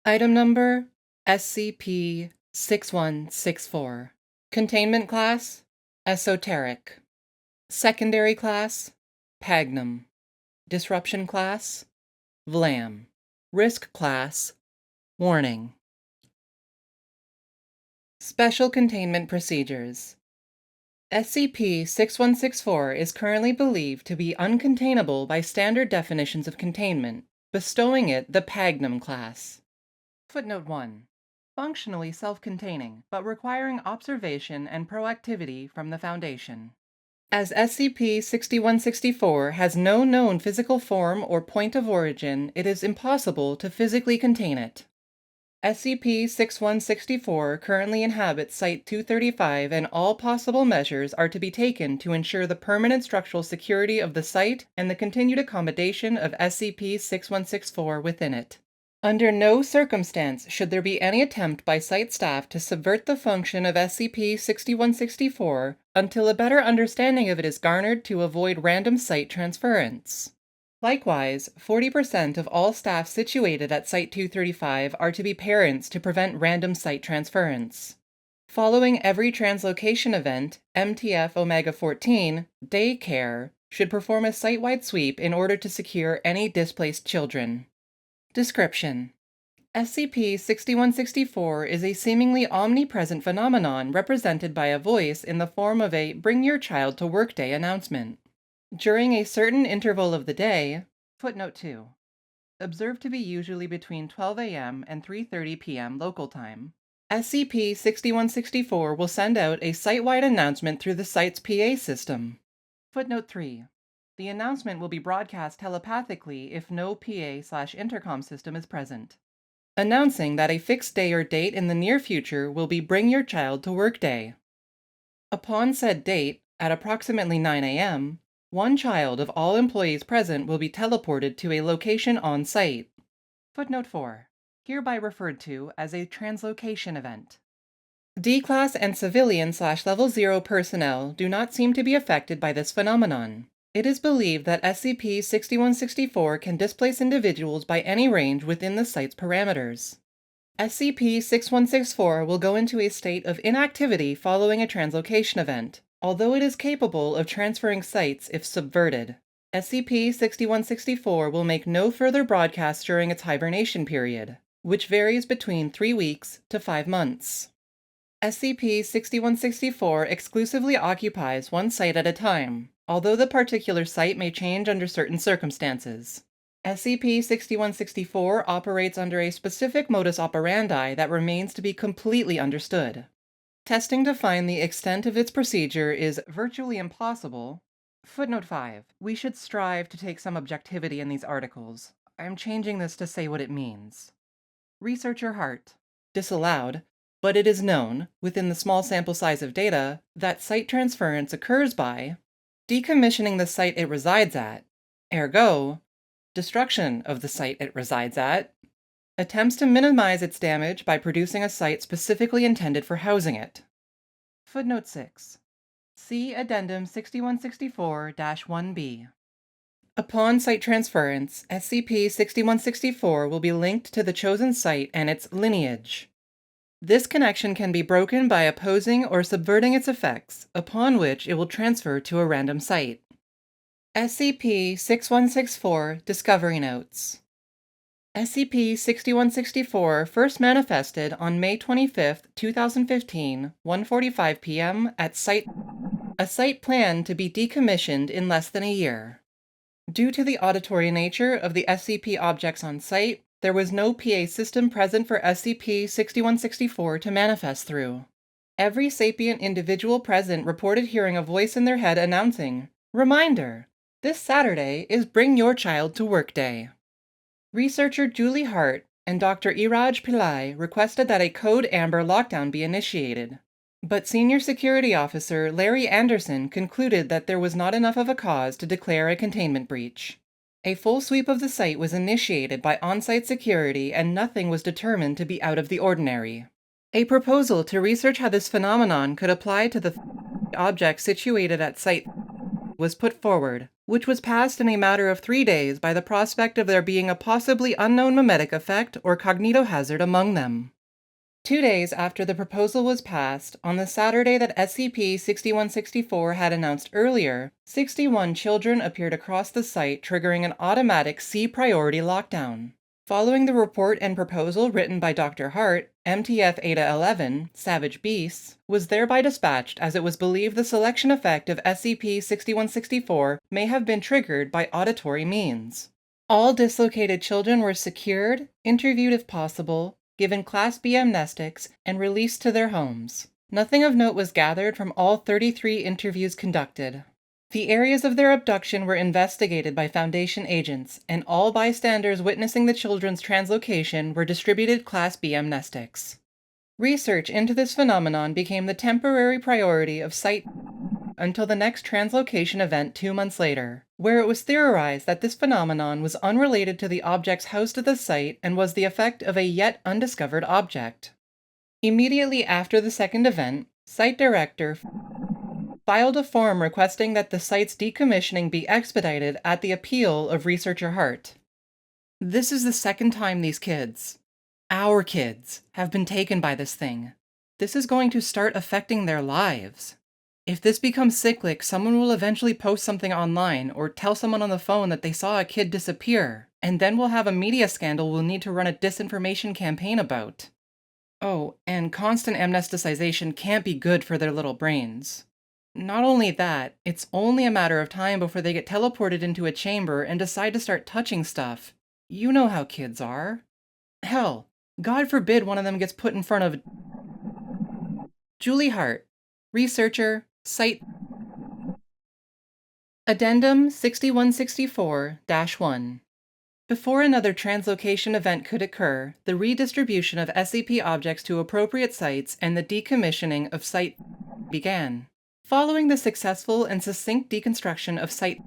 Item number SCP-6164. Containment class Esoteric. Secondary class Pagnum. Disruption class Vlam. Risk class Warning. Special Containment Procedures. SCP-6164 is currently believed to be uncontainable by standard definitions of containment, bestowing it the Pagnum class. Footnote 1. Functionally self-containing, but requiring observation and proactivity from the Foundation. As SCP-6164 has no known physical form or point of origin, it is impossible to physically contain it. SCP-6164 currently inhabits Site-235, and all possible measures are to be taken to ensure the permanent structural security of the site and the continued accommodation of SCP-6164 within it. Under no circumstance should there be any attempt by site staff to subvert the function of SCP-6164 until a better understanding of it is garnered to avoid random site transference. Likewise, 40% of all staff situated at Site-235 are to be parents to prevent random site transference. Following every translocation event, MTF Omega-14, Daycare, should perform a site-wide sweep in order to secure any displaced children. Description: SCP-6164 is a seemingly omnipresent phenomenon represented by a voice in the form of a "Bring Your Child to Work Day" announcement. During a certain interval of the day, footnote 2, observed to be usually between 12 a.m. and 3:30 p.m. local time, SCP-6164 will send out a site-wide announcement through the site's PA system. Footnote 3. The announcement will be broadcast telepathically if no PA/intercom system is present, announcing that a fixed day or date in the near future will be Bring Your Child to Work Day. Upon said date, at approximately 9 a.m., one child of all employees present will be teleported to a location on site. Footnote 4. Hereby referred to as a translocation event. D-Class and civilian/Level 0 personnel do not seem to be affected by this phenomenon. It is believed that SCP-6164 can displace individuals by any range within the site's parameters. SCP-6164 will go into a state of inactivity following a translocation event, although it is capable of transferring sites if subverted. SCP-6164 will make no further broadcasts during its hibernation period, which varies between 3 weeks to 5 months. SCP-6164 exclusively occupies one site at a time, although the particular site may change under certain circumstances. SCP-6164 operates under a specific modus operandi that remains to be completely understood. Testing to find the extent of its procedure is virtually impossible. Footnote 5. We should strive to take some objectivity in these articles. I am changing this to say what it means. Researcher Hart. Disallowed, but it is known, within the small sample size of data, that site transference occurs by decommissioning the site it resides at, ergo, destruction of the site it resides at, attempts to minimize its damage by producing a site specifically intended for housing it. Footnote 6. See Addendum 6164-1B. Upon site transference, SCP-6164 will be linked to the chosen site and its lineage. This connection can be broken by opposing or subverting its effects, upon which it will transfer to a random site. SCP-6164 Discovery Notes. SCP-6164 first manifested on May 25, 2015, 1:45 p.m. at a site planned to be decommissioned in less than a year. Due to the auditory nature of the SCP objects on site, there was no PA system present for SCP-6164 to manifest through. Every sapient individual present reported hearing a voice in their head announcing, "Reminder! This Saturday is Bring Your Child to Work Day." Researcher Julie Hart and Dr. Iraj Pillai requested that a Code Amber lockdown be initiated, but Senior Security Officer Larry Anderson concluded that there was not enough of a cause to declare a containment breach. A full sweep of the site was initiated by on-site security, and nothing was determined to be out of the ordinary. A proposal to research how this phenomenon could apply to the objects situated at site was put forward, which was passed in a matter of 3 days by the prospect of there being a possibly unknown mimetic effect or cognitohazard among them. 2 days after the proposal was passed, on the Saturday that SCP-6164 had announced earlier, 61 children appeared across the site, triggering an automatic C-priority lockdown. Following the report and proposal written by Dr. Hart, MTF Eta-11, Savage Beasts, was thereby dispatched as it was believed the selection effect of SCP-6164 may have been triggered by auditory means. All dislocated children were secured, interviewed if possible, given Class B amnestics, and released to their homes. Nothing of note was gathered from all 33 interviews conducted. The areas of their abduction were investigated by Foundation agents, and all bystanders witnessing the children's translocation were distributed Class B amnestics. Research into this phenomenon became the temporary priority of Site until the next translocation event 2 months later, where it was theorized that this phenomenon was unrelated to the objects housed at the site and was the effect of a yet undiscovered object. Immediately after the second event, Site Director filed a form requesting that the site's decommissioning be expedited at the appeal of researcher Hart. This is the second time these kids, our kids, have been taken by this thing. This is going to start affecting their lives. If this becomes cyclic, someone will eventually post something online or tell someone on the phone that they saw a kid disappear, and then we'll have a media scandal we'll need to run a disinformation campaign about. Oh, and constant amnesticization can't be good for their little brains. Not only that, it's only a matter of time before they get teleported into a chamber and decide to start touching stuff. You know how kids are. Hell, God forbid one of them gets put in front of Julie Hart, researcher, Site Addendum 6164-1. Before another translocation event could occur, the redistribution of SCP objects to appropriate sites and the decommissioning of Site began. Following the successful and succinct deconstruction of Site,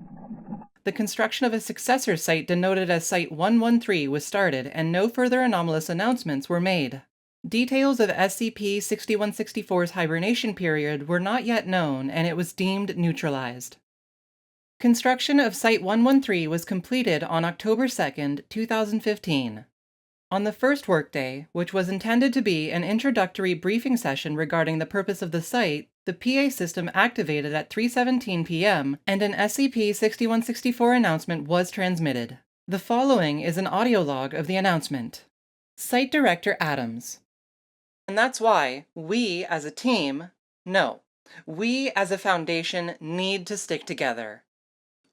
the construction of a successor site denoted as Site 113 was started, and no further anomalous announcements were made. Details of SCP-6164's hibernation period were not yet known, and it was deemed neutralized. Construction of Site 113 was completed on October 2, 2015. On the first workday, which was intended to be an introductory briefing session regarding the purpose of the site, the PA system activated at 3:17 p.m. and an SCP-6164 announcement was transmitted. The following is an audio log of the announcement. Site Director Adams. And that's why we as a team, no, we as a foundation need to stick together.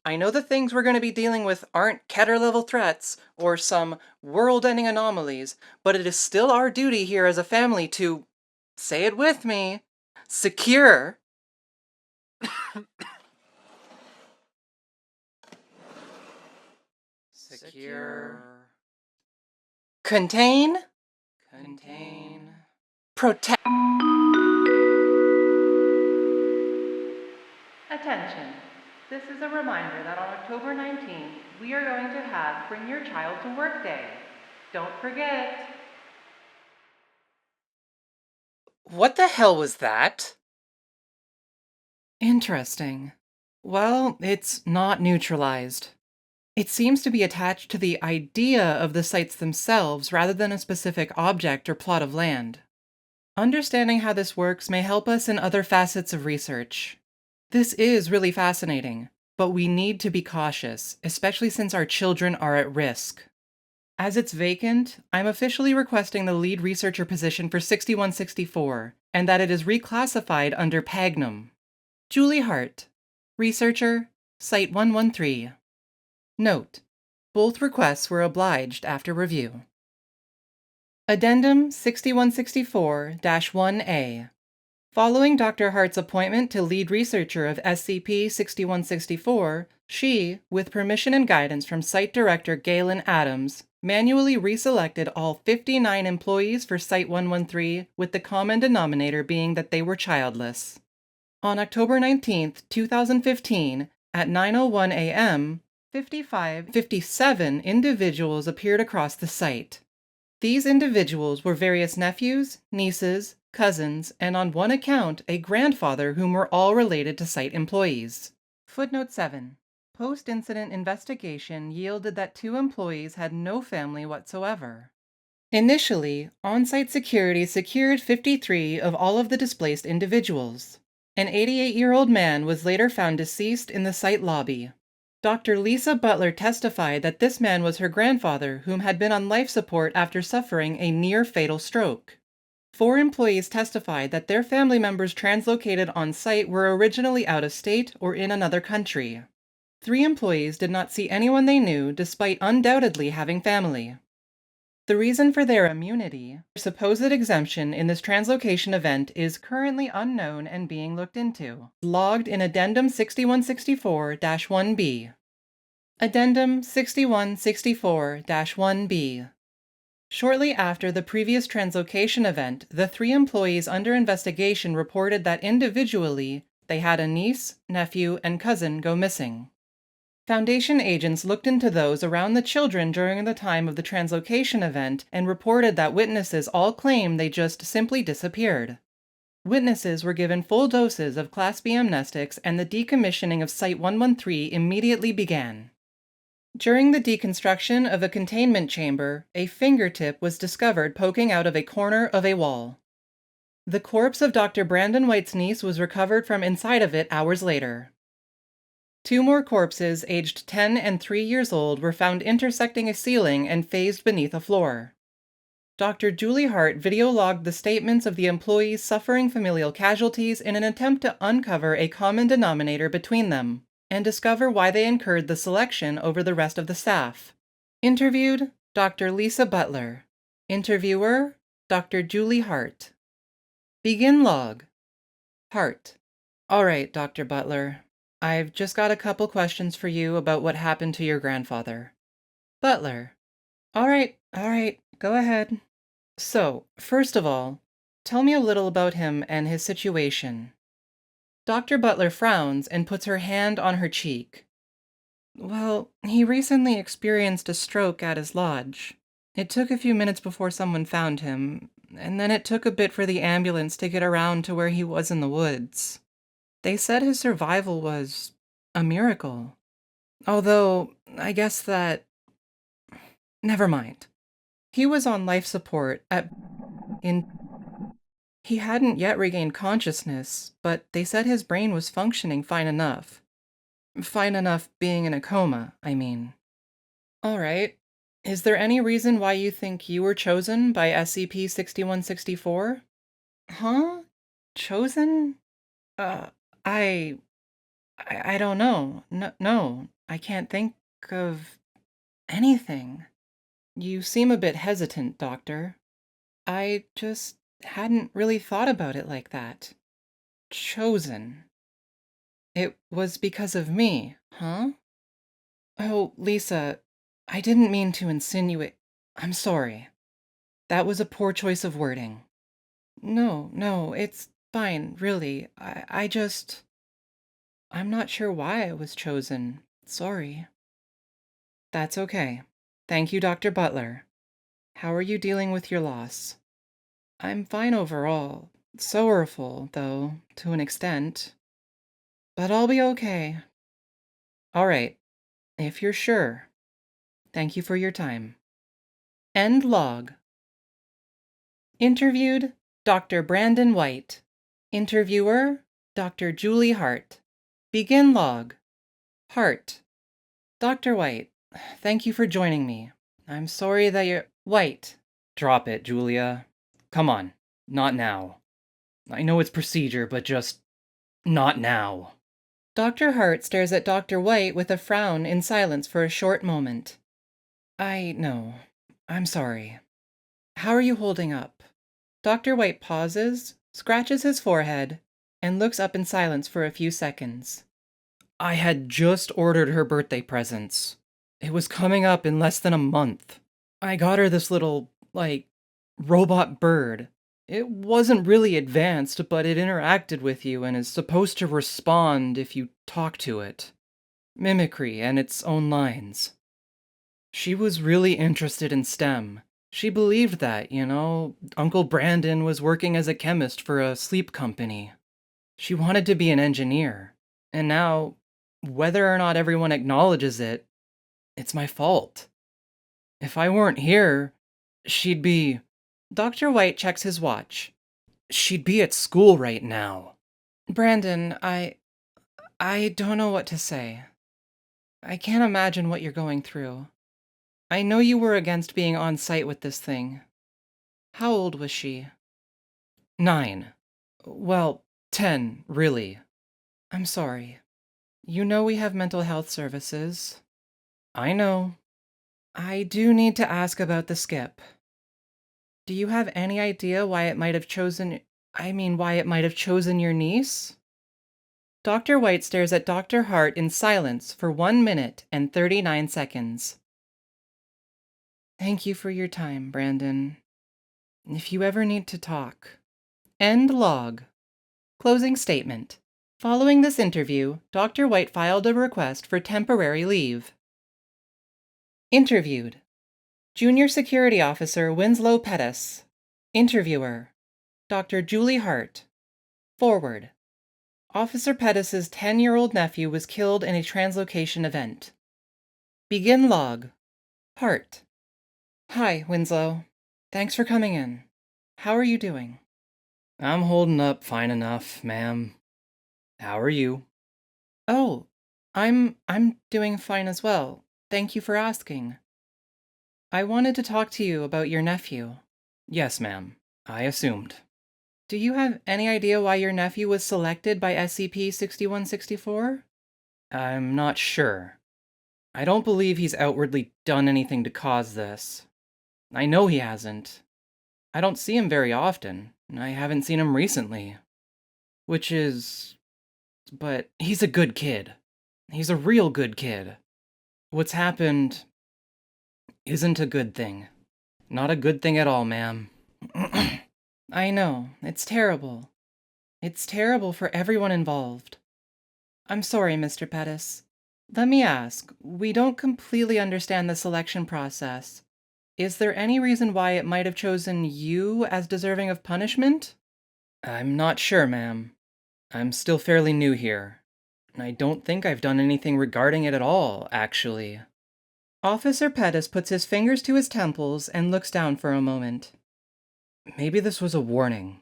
I know the things we're going to be dealing with aren't Keter-level threats or some world-ending anomalies, but it is still our duty here as a family to, say it with me, secure, contain, protect. Attention. This is a reminder that on October 19th, we are going to have Bring Your Child to Work Day. Don't forget. What the hell was that? Interesting. Well, it's not neutralized. It seems to be attached to the idea of the sites themselves rather than a specific object or plot of land. Understanding how this works may help us in other facets of research. This is really fascinating, but we need to be cautious, especially since our children are at risk. As it's vacant, I'm officially requesting the lead researcher position for 6164, and that it is reclassified under Pagnum. Julie Hart, researcher, Site 113. Note: both requests were obliged after review. Addendum 6164-1A. Following Dr. Hart's appointment to lead researcher of SCP-6164, she, with permission and guidance from Site Director Galen Adams, manually reselected all 59 employees for Site 113, with the common denominator being that they were childless. On October 19, 2015, at 9:01 a.m., 57 individuals appeared across the site. These individuals were various nephews, nieces, cousins, and on one account, a grandfather whom were all related to site employees. Footnote 7. Post-incident investigation yielded that 2 employees had no family whatsoever. Initially, on-site security secured 53 of all of the displaced individuals. An 88-year-old man was later found deceased in the site lobby. Dr. Lisa Butler testified that this man was her grandfather, whom had been on life support after suffering a near-fatal stroke. 4 employees testified that their family members translocated on site were originally out of state or in another country. 3 employees did not see anyone they knew, despite undoubtedly having family. The reason for their immunity, supposed exemption in this translocation event, is currently unknown and being looked into. Logged in Addendum 6164-1B. Addendum 6164-1B. Shortly after the previous translocation event, the 3 employees under investigation reported that individually, they had a niece, nephew, and cousin go missing. Foundation agents looked into those around the children during the time of the translocation event and reported that witnesses all claimed they just simply disappeared. Witnesses were given full doses of Class B amnestics, and the decommissioning of Site-113 immediately began. During the deconstruction of a containment chamber, a fingertip was discovered poking out of a corner of a wall. The corpse of Dr. Brandon White's niece was recovered from inside of it hours later. 2 more corpses, aged 10 and 3 years old, were found intersecting a ceiling and phased beneath a floor. Dr. Julie Hart video-logged the statements of the employees suffering familial casualties in an attempt to uncover a common denominator between them and discover why they incurred the selection over the rest of the staff. Interviewed, Dr. Lisa Butler. Interviewer, Dr. Julie Hart. Begin log. Hart. All right, Dr. Butler. I've just got a couple questions for you about what happened to your grandfather. Butler. All right, go ahead. So, first of all, tell me a little about him and his situation. Dr. Butler frowns and puts her hand on her cheek. Well, he recently experienced a stroke at his lodge. It took a few minutes before someone found him, and then it took a bit for the ambulance to get around to where he was in the woods. They said his survival was a miracle. Although, I guess that... Never mind. He was on life support He hadn't yet regained consciousness, but they said his brain was functioning fine enough. Fine enough being in a coma, I mean. All right. Is there any reason why you think you were chosen by SCP-6164? Huh? Chosen? I don't know. No, I can't think of anything. You seem a bit hesitant, Doctor. I just hadn't really thought about it like that. Chosen. It was because of me, huh? Oh, Lisa, I didn't mean to insinuate. I'm sorry. That was a poor choice of wording. No, it's fine, really. I'm not sure why I was chosen. Sorry. That's okay. Thank you, Dr. Butler. How are you dealing with your loss? I'm fine overall. Sorrowful, though, to an extent. But I'll be okay. All right, if you're sure. Thank you for your time. End log. Interviewed, Dr. Brandon White. Interviewer, Dr. Julie Hart. Begin log. Hart. Dr. White, thank you for joining me. I'm sorry that you're... White. Drop it, Julia. Come on. Not now. I know it's procedure, but just... not now. Dr. Hart stares at Dr. White with a frown in silence for a short moment. I know. I'm sorry. How are you holding up? Dr. White pauses, scratches his forehead, and looks up in silence for a few seconds. I had just ordered her birthday presents. It was coming up in less than a month. I got her this little, robot bird. It wasn't really advanced, but it interacted with you and is supposed to respond if you talk to it. Mimicry and its own lines. She was really interested in STEM. She believed that, Uncle Brandon was working as a chemist for a sleep company. She wanted to be an engineer. And now, Whether or not everyone acknowledges it, it's my fault. If I weren't here, she'd be... Dr. White checks his watch. She'd be at school right now. Brandon, I don't know what to say. I can't imagine what you're going through. I know you were against being on site with this thing. How old was she? 9. Well, 10, really. I'm sorry. You know we have mental health services. I know. I do need to ask about the skip. Do you have any idea why it might have chosen... why it might have chosen your niece? Dr. White stares at Dr. Hart in silence for 1 minute and 39 seconds. Thank you for your time, Brandon. If you ever need to talk... End log. Closing statement. Following this interview, Dr. White filed a request for temporary leave. Interviewed. Junior Security Officer Winslow Pettis. Interviewer. Dr. Julie Hart. Forward. Officer Pettis's 10-year-old nephew was killed in a translocation event. Begin log. Hart. Hi, Winslow. Thanks for coming in. How are you doing? I'm holding up fine enough, ma'am. How are you? Oh, I'm doing fine as well. Thank you for asking. I wanted to talk to you about your nephew. Yes, ma'am. I assumed. Do you have any idea why your nephew was selected by SCP-6164? I'm not sure. I don't believe he's outwardly done anything to cause this. I know he hasn't. I don't see him very often. I haven't seen him recently. But he's a good kid. He's a real good kid. What's happened isn't a good thing. Not a good thing at all, ma'am. I know. It's terrible. It's terrible for everyone involved. I'm sorry, Mr. Pettis. Let me ask, we don't completely understand the selection process. Is there any reason why it might have chosen you as deserving of punishment? I'm not sure, ma'am. I'm still fairly new here. I don't think I've done anything regarding it at all, actually. Officer Pettis puts his fingers to his temples and looks down for a moment. Maybe this was a warning.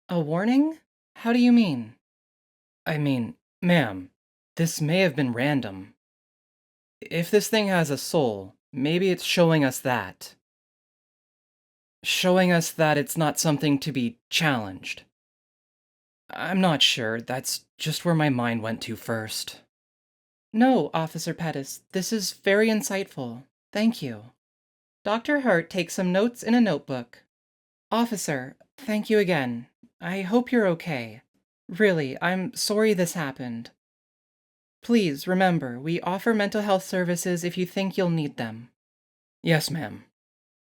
A warning? How do you mean? Ma'am, this may have been random. If this thing has a soul, maybe it's showing us that. Showing us that it's not something to be challenged. I'm not sure, that's just where my mind went to first. No, Officer Pettis, this is very insightful. Thank you. Dr. Hart takes some notes in a notebook. Officer, thank you again. I hope you're okay. Really, I'm sorry this happened. Please remember, we offer mental health services if you think you'll need them. Yes, ma'am.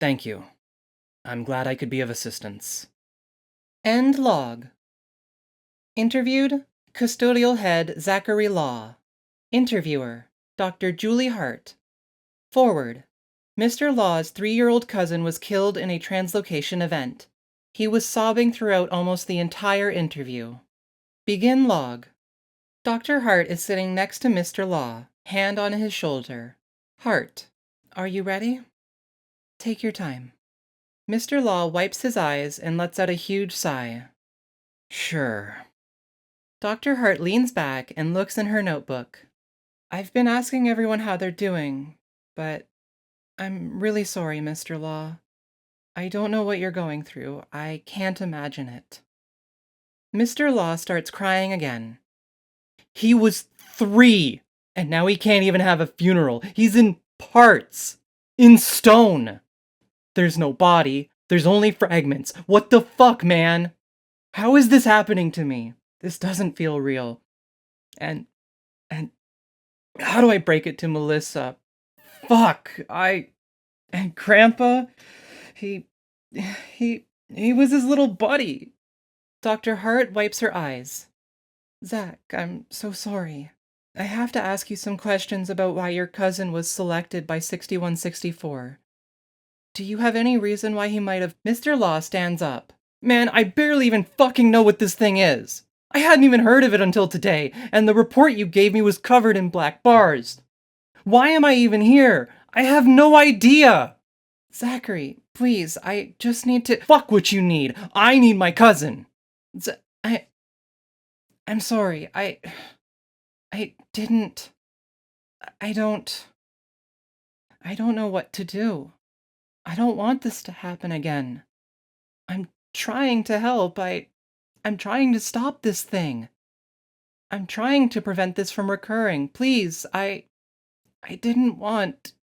Thank you. I'm glad I could be of assistance. End log. Interviewed, Custodial Head Zachary Law. Interviewer, Dr. Julie Hart. Forward. Mr. Law's 3-year-old cousin was killed in a translocation event. He was sobbing throughout almost the entire interview. Begin log. Dr. Hart is sitting next to Mr. Law, hand on his shoulder. Hart, are you ready? Take your time. Mr. Law wipes his eyes and lets out a huge sigh. Sure. Dr. Hart leans back and looks in her notebook. I've been asking everyone how they're doing, but I'm really sorry, Mr. Law. I don't know what you're going through. I can't imagine it. Mr. Law starts crying again. He was 3, and now he can't even have a funeral. He's in parts. In stone. There's no body. There's only fragments. What the fuck, man? How is this happening to me? This doesn't feel real. And how do I break it to Melissa? Fuck, and Grandpa, he was his little buddy. Dr. Hart wipes her eyes. Zach, I'm so sorry. I have to ask you some questions about why your cousin was selected by 6164. Do you have any reason why he might have... Mr. Law stands up. Man, I barely even fucking know what this thing is. I hadn't even heard of it until today, and the report you gave me was covered in black bars. Why am I even here? I have no idea! Zachary, please, I just need to— Fuck what you need! I need my cousin! I'm sorry, I didn't— I don't know what to do. I don't want this to happen again. I'm trying to help, I'm trying to stop this thing. I'm trying to prevent this from recurring. Please, I didn't want—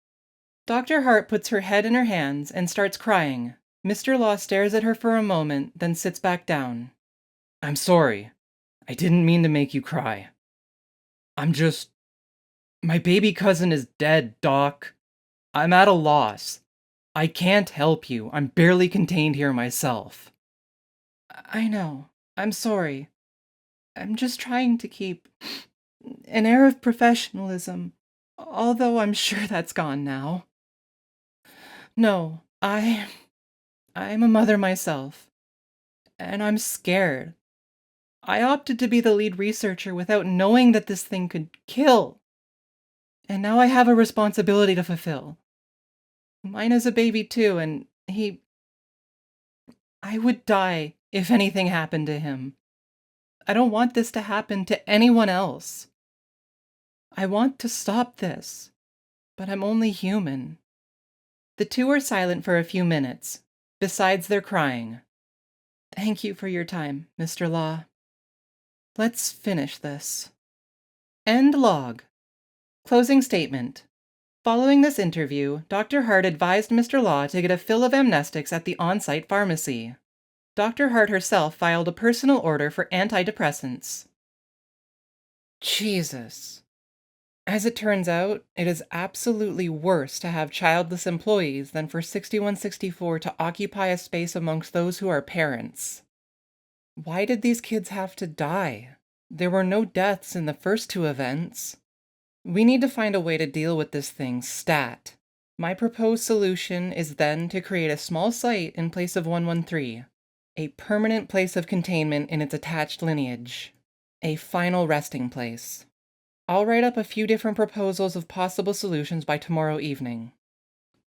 Dr. Hart puts her head in her hands and starts crying. Mr. Law stares at her for a moment, then sits back down. I'm sorry. I didn't mean to make you cry. My baby cousin is dead, Doc. I'm at a loss. I can't help you. I'm barely contained here myself. I know. I'm sorry. I'm just trying to keep an air of professionalism, although I'm sure that's gone now. No, I'm a mother myself, and I'm scared. I opted to be the lead researcher without knowing that this thing could kill. And now I have a responsibility to fulfill. Mine is a baby too, and I would die if anything happened to him. I don't want this to happen to anyone else. I want to stop this, but I'm only human. The two are silent for a few minutes, besides their crying. Thank you for your time, Mr. Law. Let's finish this. End log. Closing statement. Following this interview, Dr. Hart advised Mr. Law to get a fill of amnestics at the on-site pharmacy. Dr. Hart herself filed a personal order for antidepressants. Jesus. As it turns out, it is absolutely worse to have childless employees than for 6164 to occupy a space amongst those who are parents. Why did these kids have to die? There were no deaths in the first two events. We need to find a way to deal with this thing stat. My proposed solution is then to create a small site in place of 113, a permanent place of containment in its attached lineage, a final resting place. I'll write up a few different proposals of possible solutions by tomorrow evening.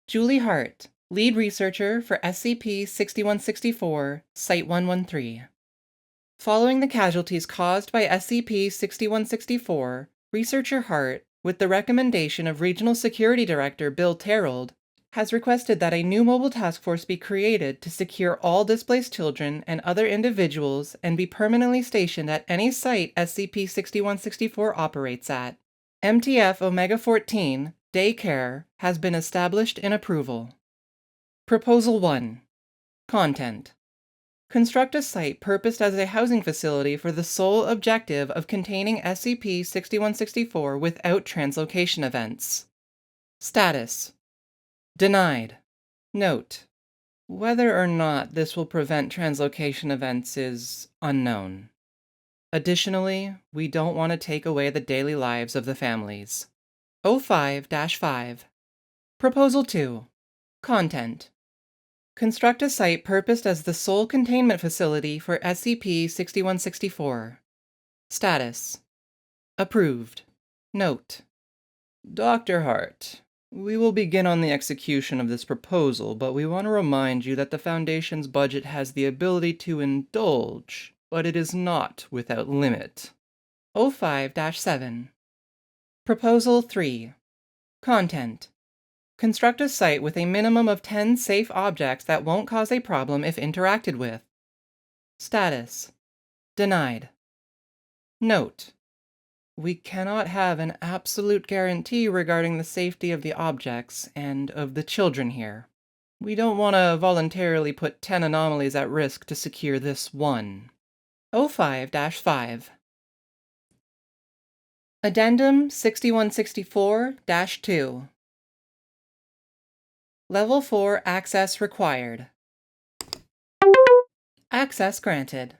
Julie Hart, lead researcher for SCP-6164, Site 113. Following the casualties caused by SCP-6164, Researcher Hart, with the recommendation of Regional Security Director Bill Terrold, has requested that a new mobile task force be created to secure all displaced children and other individuals and be permanently stationed at any site SCP-6164 operates at. MTF Omega-14, Daycare, has been established in approval. Proposal 1. Content. Construct a site purposed as a housing facility for the sole objective of containing SCP-6164 without translocation events. Status. Denied. Note: whether or not this will prevent translocation events is unknown. Additionally, we don't want to take away the daily lives of the families. 05-5. Proposal 2. Content. Construct a site purposed as the sole containment facility for SCP-6164. Status. Approved. Note: Dr. Hart, we will begin on the execution of this proposal, but we want to remind you that the Foundation's budget has the ability to indulge, but it is not without limit. 05-7. Proposal 3. Content. Construct a site with a minimum of 10 safe objects that won't cause a problem if interacted with. Status. Denied. Note: we cannot have an absolute guarantee regarding the safety of the objects and of the children here. We don't want to voluntarily put 10 anomalies at risk to secure this one. 05-5. Addendum 6164-2. Level 4 access required. Access granted.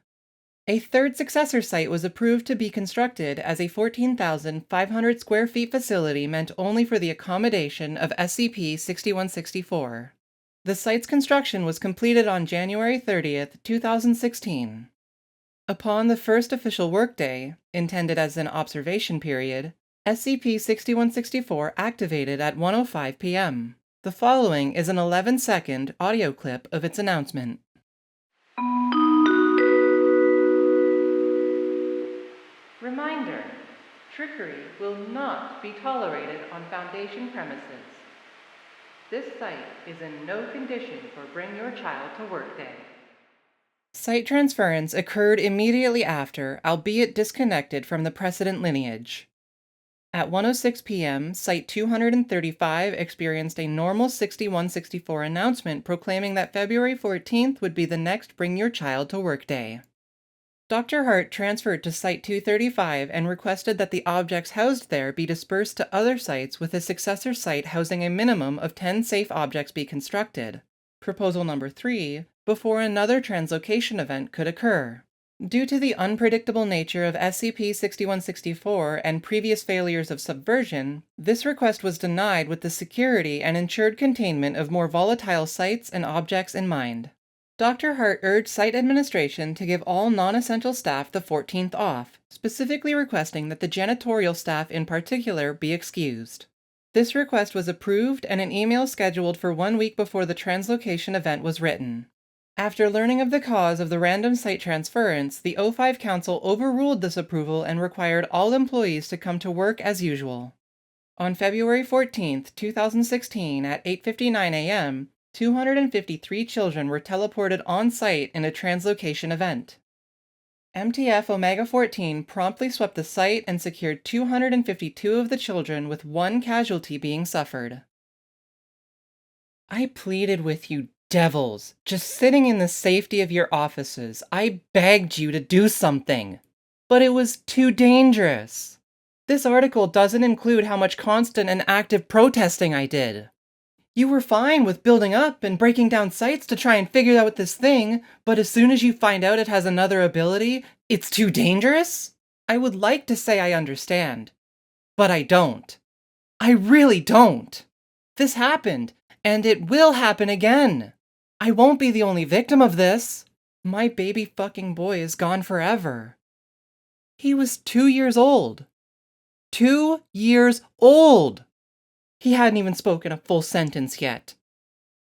A third successor site was approved to be constructed as a 14,500 square feet facility meant only for the accommodation of SCP-6164. The site's construction was completed on January 30th, 2016. Upon the first official workday, intended as an observation period, SCP-6164 activated at 1:05 p.m. The following is an 11-second audio clip of its announcement. Reminder: trickery will not be tolerated on Foundation premises. This site is in no condition for Bring Your Child to Work Day. Site transference occurred immediately after, albeit disconnected from the precedent lineage. At 1:06 p.m., Site 235 experienced a normal 6164 announcement proclaiming that February 14th would be the next Bring Your Child to Work Day. Dr. Hart transferred to Site 235 and requested that the objects housed there be dispersed to other sites with a successor site housing a minimum of 10 safe objects be constructed. Proposal number 3, before another translocation event could occur. Due to the unpredictable nature of SCP-6164 and previous failures of subversion, this request was denied with the security and ensured containment of more volatile sites and objects in mind. Dr. Hart urged site administration to give all non-essential staff the 14th off, specifically requesting that the janitorial staff in particular be excused. This request was approved and an email scheduled for 1 week before the translocation event was written. After learning of the cause of the random site transference, the O5 Council overruled this approval and required all employees to come to work as usual. On February 14, 2016 at 8:59 a.m., 253 children were teleported on-site in a translocation event. MTF Omega-14 promptly swept the site and secured 252 of the children, with 1 casualty being suffered. I pleaded with you devils, just sitting in the safety of your offices. I begged you to do something. But it was too dangerous. This article doesn't include how much constant and active protesting I did. You were fine with building up and breaking down sites to try and figure out this thing, but as soon as you find out it has another ability, it's too dangerous? I would like to say I understand, but I don't. I really don't. This happened, and it will happen again. I won't be the only victim of this. My baby fucking boy is gone forever. He was 2 years old. 2 years old! He hadn't even spoken a full sentence yet.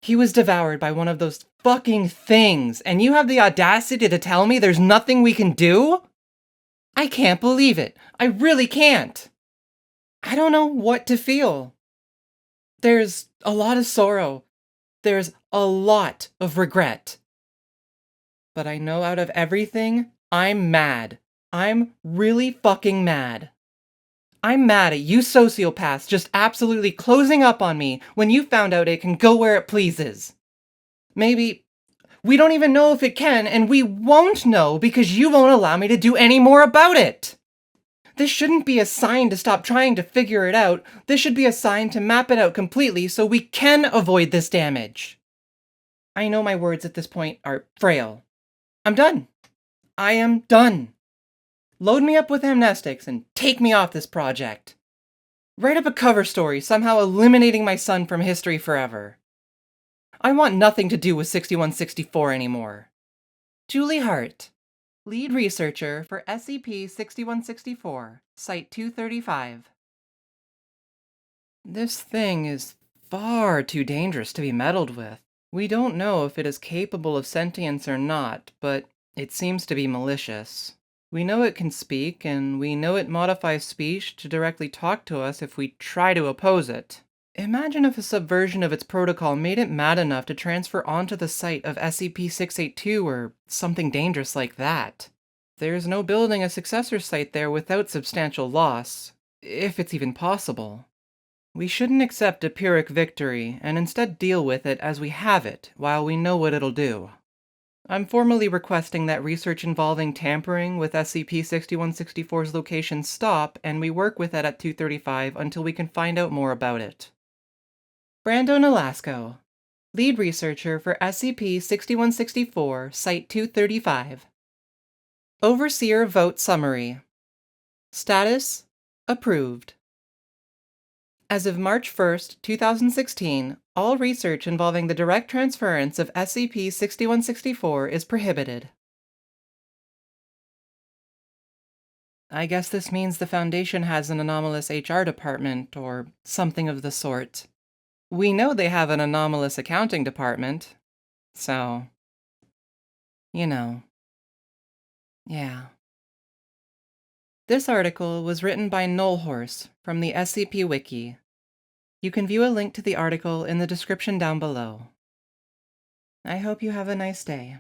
He was devoured by one of those fucking things, and you have the audacity to tell me there's nothing we can do? I can't believe it. I really can't. I don't know what to feel. There's a lot of sorrow. There's a lot of regret. But I know out of everything, I'm mad. I'm really fucking mad. I'm mad at you sociopaths just absolutely closing up on me when you found out it can go where it pleases. Maybe we don't even know if it can, and we won't know because you won't allow me to do any more about it. This shouldn't be a sign to stop trying to figure it out. This should be a sign to map it out completely so we can avoid this damage. I know my words at this point are frail. I'm done. I am done. Load me up with amnestics and take me off this project. Write up a cover story somehow eliminating my son from history forever. I want nothing to do with 6164 anymore. Julie Hart, lead researcher for SCP-6164, Site 235. This thing is far too dangerous to be meddled with. We don't know if it is capable of sentience or not, but it seems to be malicious. We know it can speak, and we know it modifies speech to directly talk to us if we try to oppose it. Imagine if a subversion of its protocol made it mad enough to transfer onto the site of SCP-682 or something dangerous like that. There's no building a successor site there without substantial loss, if it's even possible. We shouldn't accept a Pyrrhic victory, and instead deal with it as we have it, while we know what it'll do. I'm formally requesting that research involving tampering with SCP-6164's location stop, and we work with it at 235 until we can find out more about it. Brando Nolasco, lead researcher for SCP-6164, Site 235. Overseer Vote Summary. Status: Approved. As of March 1, 2016, all research involving the direct transference of SCP-6164 is prohibited. I guess this means the Foundation has an anomalous HR department, or something of the sort. We know they have an anomalous accounting department, so, you know, yeah. This article was written by Nullhorse from the SCP Wiki. You can view a link to the article in the description down below. I hope you have a nice day.